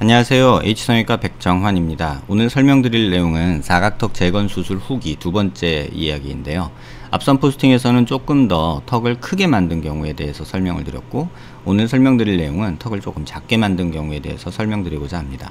안녕하세요. H성형외과 백정환입니다. 오늘 설명드릴 내용은 사각턱 재건 수술 후기 두 번째 이야기인데요. 앞선 포스팅에서는 조금 더 턱을 크게 만든 경우에 대해서 설명을 드렸고, 오늘 설명드릴 내용은 턱을 조금 작게 만든 경우에 대해서 설명드리고자 합니다.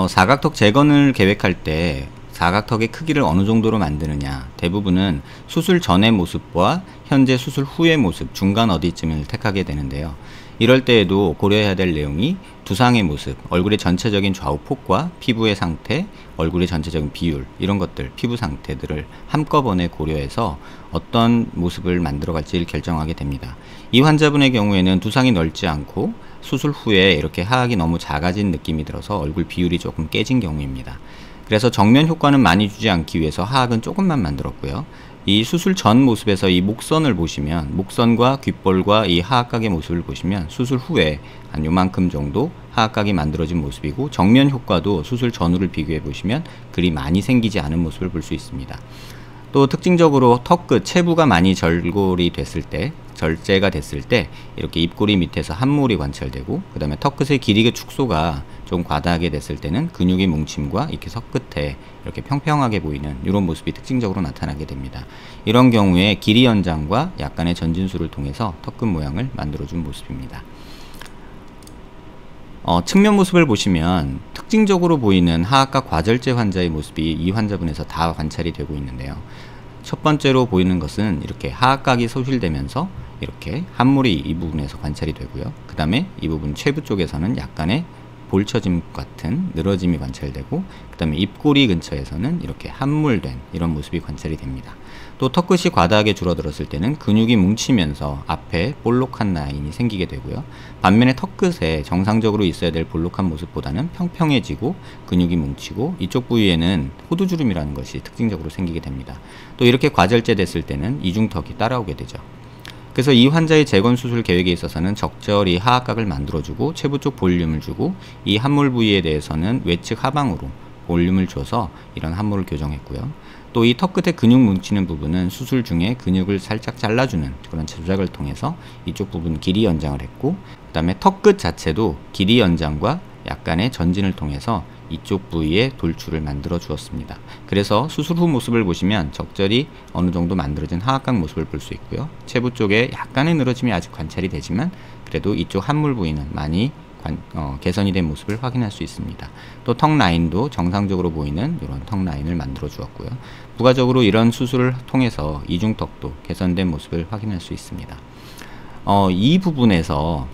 사각턱 재건을 계획할 때 사각턱의 크기를 어느 정도로 만드느냐, 대부분은 수술 전의 모습과 현재 수술 후의 모습 중간 어디쯤을 택하게 되는데요. 이럴 때에도 고려해야 될 내용이 두상의 모습, 얼굴의 전체적인 좌우 폭과 피부의 상태, 얼굴의 전체적인 비율, 이런 것들, 피부 상태들을 한꺼번에 고려해서 어떤 모습을 만들어갈지를 결정하게 됩니다. 이 환자분의 경우에는 두상이 넓지 않고 수술 후에 이렇게 하악이 너무 작아진 느낌이 들어서 얼굴 비율이 조금 깨진 경우입니다. 그래서 정면 효과는 많이 주지 않기 위해서 하악은 조금만 만들었고요. 이 수술 전 모습에서 이 목선을 보시면, 목선과 귓볼과 이 하악각의 모습을 보시면 수술 후에 한 요만큼 정도 하악각이 만들어진 모습이고, 정면 효과도 수술 전후를 비교해 보시면 그리 많이 생기지 않은 모습을 볼 수 있습니다. 또 특징적으로 턱끝, 체부가 많이 절골이 됐을 때, 절제가 됐을 때 이렇게 입꼬리 밑에서 함몰이 관찰되고, 그 다음에 턱끝의 길이의 축소가 좀 과다하게 됐을 때는 근육의 뭉침과 이렇게 석끝에 이렇게 평평하게 보이는 이런 모습이 특징적으로 나타나게 됩니다. 이런 경우에 길이 연장과 약간의 전진술을 통해서 턱끝 모양을 만들어준 모습입니다. 측면 모습을 보시면 특징적으로 보이는 하악각 과절제 환자의 모습이 이 환자분에서 다 관찰이 되고 있는데요. 첫 번째로 보이는 것은 이렇게 하악각이 소실되면서 이렇게 함몰이 이 부분에서 관찰이 되고요. 그 다음에 이 부분 최부 쪽에서는 약간의 볼처짐 같은 늘어짐이 관찰되고, 그 다음에 입꼬리 근처에서는 이렇게 함몰된 이런 모습이 관찰이 됩니다. 또 턱끝이 과다하게 줄어들었을 때는 근육이 뭉치면서 앞에 볼록한 라인이 생기게 되고요. 반면에 턱끝에 정상적으로 있어야 될 볼록한 모습보다는 평평해지고 근육이 뭉치고, 이쪽 부위에는 호두주름이라는 것이 특징적으로 생기게 됩니다. 또 이렇게 과절제 됐을 때는 이중턱이 따라오게 되죠. 그래서 이 환자의 재건 수술 계획에 있어서는 적절히 하악각을 만들어주고 체부 쪽 볼륨을 주고, 이 함몰 부위에 대해서는 외측 하방으로 볼륨을 줘서 이런 함몰을 교정했고요. 또 이 턱끝에 근육 뭉치는 부분은 수술 중에 근육을 살짝 잘라주는 그런 조작을 통해서 이쪽 부분 길이 연장을 했고, 그 다음에 턱끝 자체도 길이 연장과 약간의 전진을 통해서 이쪽 부위에 돌출을 만들어 주었습니다. 그래서 수술 후 모습을 보시면 적절히 어느 정도 만들어진 하악각 모습을 볼 수 있고요. 체부 쪽에 약간의 늘어짐이 아직 관찰이 되지만 그래도 이쪽 함몰 부위는 많이 개선이 된 모습을 확인할 수 있습니다. 또 턱 라인도 정상적으로 보이는 이런 턱 라인을 만들어 주었고요. 부가적으로 이런 수술을 통해서 이중턱도 개선된 모습을 확인할 수 있습니다. 이 부분에서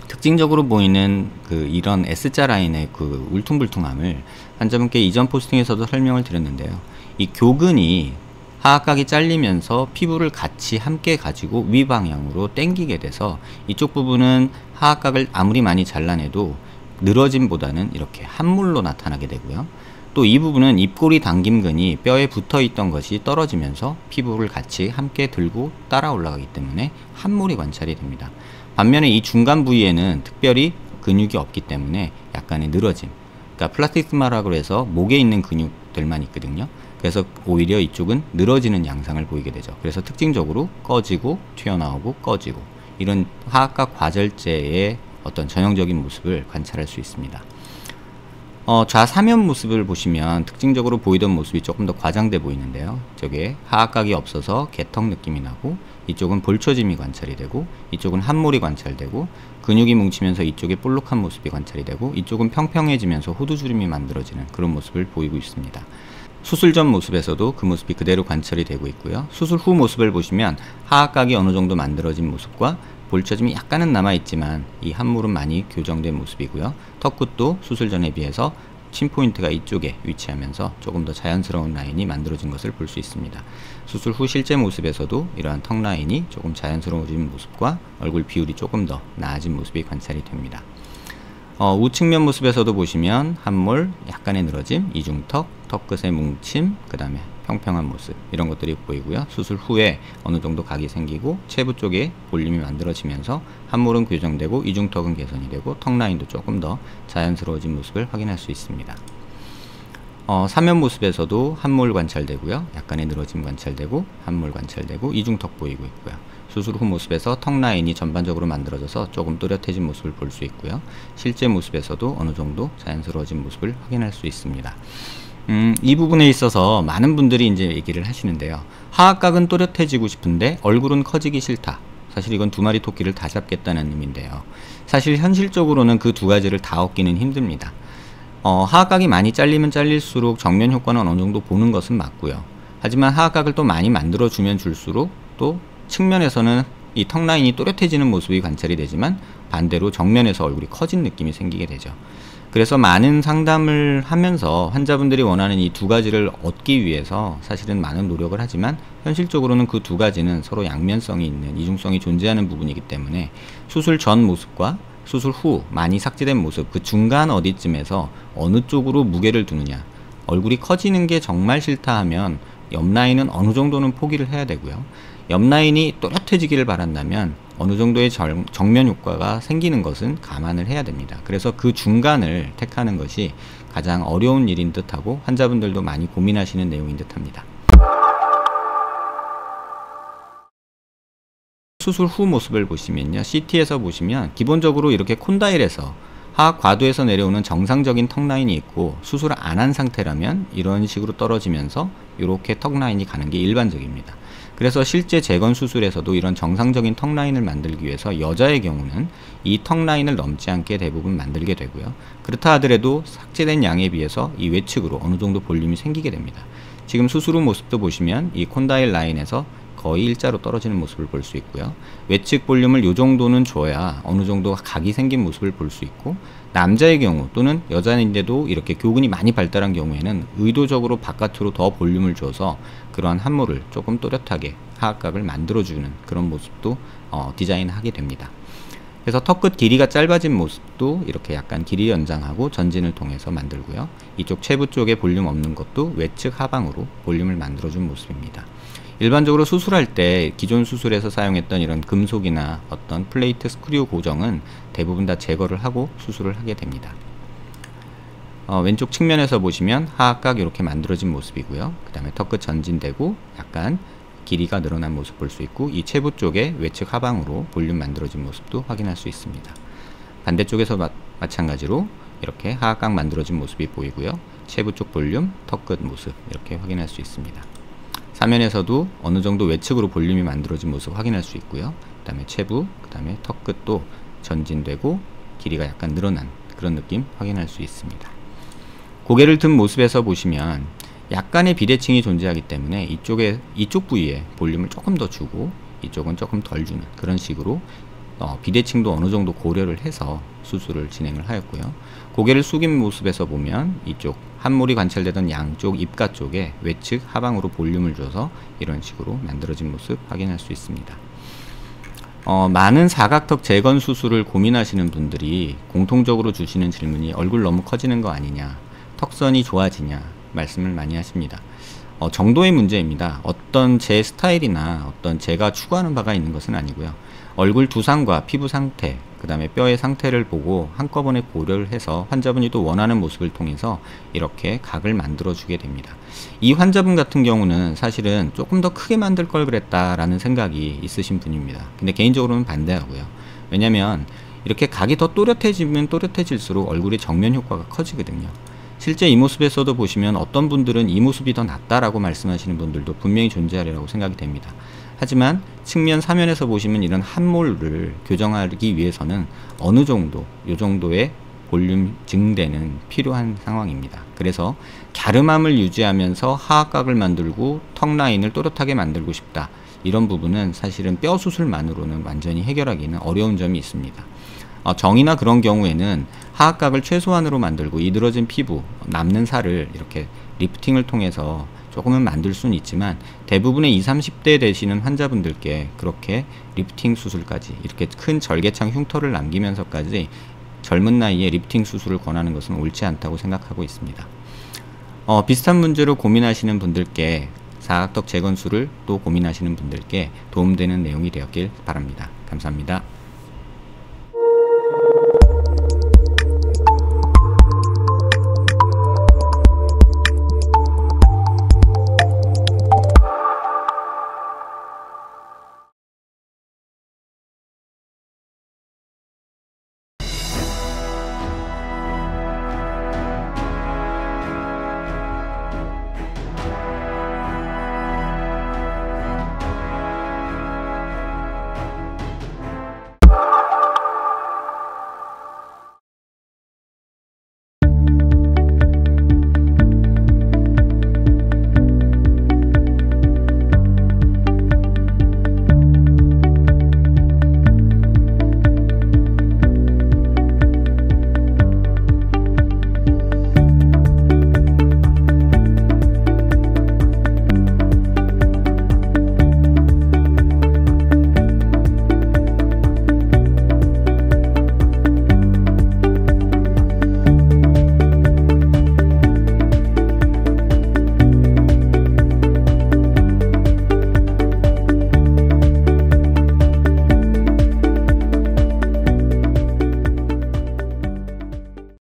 특징적으로 보이는 이런 S자 라인의 울퉁불퉁함을 환자분께 이전 포스팅에서도 설명을 드렸는데요. 이 교근이 하악각이 잘리면서 피부를 같이 함께 가지고 위 방향으로 당기게 돼서 이쪽 부분은 하악각을 아무리 많이 잘라내도 늘어짐보다는 이렇게 함몰로 나타나게 되고요. 또 이 부분은 입꼬리 당김근이 뼈에 붙어 있던 것이 떨어지면서 피부를 같이 함께 들고 따라 올라가기 때문에 함몰이 관찰이 됩니다. 반면에 이 중간 부위에는 특별히 근육이 없기 때문에 약간의 늘어짐, 그러니까 플라티스마라고 해서 목에 있는 근육들만 있거든요. 그래서 오히려 이쪽은 늘어지는 양상을 보이게 되죠. 그래서 특징적으로 꺼지고 튀어나오고 꺼지고, 이런 하악각 과절제의 어떤 전형적인 모습을 관찰할 수 있습니다. 좌사면 모습을 보시면 특징적으로 보이던 모습이 조금 더 과장돼 보이는데요. 저게 하악각이 없어서 개턱 느낌이 나고, 이쪽은 볼처짐이 관찰이 되고, 이쪽은 함몰이 관찰되고, 근육이 뭉치면서 이쪽에 볼록한 모습이 관찰이 되고, 이쪽은 평평해지면서 호두주름이 만들어지는 그런 모습을 보이고 있습니다. 수술 전 모습에서도 그 모습이 그대로 관찰이 되고 있고요. 수술 후 모습을 보시면 하악각이 어느 정도 만들어진 모습과 볼처짐이 약간은 남아있지만 이 함몰은 많이 교정된 모습이고요. 턱끝도 수술 전에 비해서 침포인트가 이쪽에 위치하면서 조금 더 자연스러운 라인이 만들어진 것을 볼 수 있습니다. 수술 후 실제 모습에서도 이러한 턱 라인이 조금 자연스러워진 모습과 얼굴 비율이 조금 더 나아진 모습이 관찰이 됩니다. 우측면 모습에서도 보시면 함몰, 약간의 늘어짐, 이중턱, 턱끝의 뭉침, 그 다음에 평평한 모습, 이런 것들이 보이고요. 수술 후에 어느 정도 각이 생기고 체부 쪽에 볼륨이 만들어지면서 함몰은 교정되고 이중턱은 개선이 되고 턱 라인도 조금 더 자연스러워진 모습을 확인할 수 있습니다. 사면 모습에서도 함몰 관찰되고요. 약간의 늘어짐 관찰되고 함몰 관찰되고 이중턱 보이고 있고요. 수술 후 모습에서 턱 라인이 전반적으로 만들어져서 조금 또렷해진 모습을 볼 수 있고요. 실제 모습에서도 어느 정도 자연스러워진 모습을 확인할 수 있습니다. 이 부분에 있어서 많은 분들이 이제 얘기를 하시는데요. 하악각은 또렷해지고 싶은데 얼굴은 커지기 싫다. 사실 이건 두 마리 토끼를 다 잡겠다는 의미인데요. 사실 현실적으로는 그 두 가지를 다 얻기는 힘듭니다. 하악각이 많이 잘리면 잘릴수록 정면 효과는 어느 정도 보는 것은 맞고요. 하지만 하악각을 또 많이 만들어주면 줄수록 또 측면에서는 이 턱 라인이 또렷해지는 모습이 관찰이 되지만 반대로 정면에서 얼굴이 커진 느낌이 생기게 되죠. 그래서 많은 상담을 하면서 환자분들이 원하는 이 두 가지를 얻기 위해서 사실은 많은 노력을 하지만 현실적으로는 그 두 가지는 서로 양면성이 있는 이중성이 존재하는 부분이기 때문에 수술 전 모습과 수술 후 많이 삭제된 모습 그 중간 어디쯤에서 어느 쪽으로 무게를 두느냐, 얼굴이 커지는 게 정말 싫다 하면 옆 라인은 어느 정도는 포기를 해야 되고요. 옆 라인이 또렷해지기를 바란다면 어느 정도의 정면 효과가 생기는 것은 감안을 해야 됩니다. 그래서 그 중간을 택하는 것이 가장 어려운 일인 듯하고 환자분들도 많이 고민하시는 내용인 듯합니다. 수술 후 모습을 보시면요. CT에서 보시면 기본적으로 이렇게 콘다일에서 하악 과도에서 내려오는 정상적인 턱 라인이 있고 수술을 안 한 상태라면 이런 식으로 떨어지면서 이렇게 턱 라인이 가는 게 일반적입니다. 그래서 실제 재건 수술에서도 이런 정상적인 턱 라인을 만들기 위해서 여자의 경우는 이 턱 라인을 넘지 않게 대부분 만들게 되고요. 그렇다 하더라도 삭제된 양에 비해서 이 외측으로 어느 정도 볼륨이 생기게 됩니다. 지금 수술 후 모습도 보시면 이 콘다일 라인에서 거의 일자로 떨어지는 모습을 볼 수 있고요. 외측 볼륨을 이 정도는 줘야 어느 정도 각이 생긴 모습을 볼 수 있고, 남자의 경우 또는 여자인데도 이렇게 교근이 많이 발달한 경우에는 의도적으로 바깥으로 더 볼륨을 줘서 그러한 함몰을 조금 또렷하게 하악각을 만들어주는 그런 모습도 디자인하게 됩니다. 그래서 턱끝 길이가 짧아진 모습도 이렇게 약간 길이 연장하고 전진을 통해서 만들고요. 이쪽 체부 쪽에 볼륨 없는 것도 외측 하방으로 볼륨을 만들어준 모습입니다. 일반적으로 수술할 때 기존 수술에서 사용했던 이런 금속이나 어떤 플레이트 스크류 고정은 대부분 다 제거를 하고 수술을 하게 됩니다. 왼쪽 측면에서 보시면 하악각 이렇게 만들어진 모습이고요. 그 다음에 턱끝 전진되고 약간 길이가 늘어난 모습 볼 수 있고, 이 체부 쪽에 외측 하방으로 볼륨 만들어진 모습도 확인할 수 있습니다. 반대쪽에서 마찬가지로 이렇게 하악각 만들어진 모습이 보이고요. 체부 쪽 볼륨, 턱끝 모습 이렇게 확인할 수 있습니다. 사면에서도 어느 정도 외측으로 볼륨이 만들어진 모습 확인할 수 있고요. 그 다음에 체부, 그 다음에 턱끝도 전진되고 길이가 약간 늘어난 그런 느낌 확인할 수 있습니다. 고개를 든 모습에서 보시면 약간의 비대칭이 존재하기 때문에 이쪽 부위에 볼륨을 조금 더 주고 이쪽은 조금 덜 주는 그런 식으로 비대칭도 어느 정도 고려를 해서 수술을 진행을 하였고요. 고개를 숙인 모습에서 보면 이쪽 함몰이 관찰되던 양쪽 입가 쪽에 외측 하방으로 볼륨을 줘서 이런 식으로 만들어진 모습 확인할 수 있습니다. 많은 사각턱 재건 수술을 고민하시는 분들이 공통적으로 주시는 질문이 얼굴 너무 커지는 거 아니냐, 턱선이 좋아지냐 말씀을 많이 하십니다. 정도의 문제입니다. 어떤 제 스타일이나 어떤 제가 추구하는 바가 있는 것은 아니고요. 얼굴 두상과 피부 상태, 그 다음에 뼈의 상태를 보고 한꺼번에 고려를 해서 환자분이 또 원하는 모습을 통해서 이렇게 각을 만들어 주게 됩니다. 이 환자분 같은 경우는 사실은 조금 더 크게 만들 걸 그랬다라는 생각이 있으신 분입니다. 근데 개인적으로는 반대하고요. 왜냐면 이렇게 각이 더 또렷해지면 또렷해질수록 얼굴의 정면 효과가 커지거든요. 실제 이 모습에서도 보시면 어떤 분들은 이 모습이 더 낫다라고 말씀하시는 분들도 분명히 존재하리라고 생각이 됩니다. 하지만 측면 사면에서 보시면 이런 함몰을 교정하기 위해서는 어느 정도, 이 정도의 볼륨 증대는 필요한 상황입니다. 그래서 갸름함을 유지하면서 하악각을 만들고 턱 라인을 또렷하게 만들고 싶다. 이런 부분은 사실은 뼈 수술만으로는 완전히 해결하기는 어려운 점이 있습니다. 정이나 그런 경우에는 하악각을 최소한으로 만들고 이 늘어진 피부, 남는 살을 이렇게 리프팅을 통해서 조금은 만들 수는 있지만 대부분의 20, 30대 되시는 환자분들께 그렇게 리프팅 수술까지 이렇게 큰 절개창 흉터를 남기면서까지 젊은 나이에 리프팅 수술을 권하는 것은 옳지 않다고 생각하고 있습니다. 비슷한 문제로 고민하시는 분들께 사각턱 재건술을 또 고민하시는 분들께 도움되는 내용이 되었길 바랍니다. 감사합니다.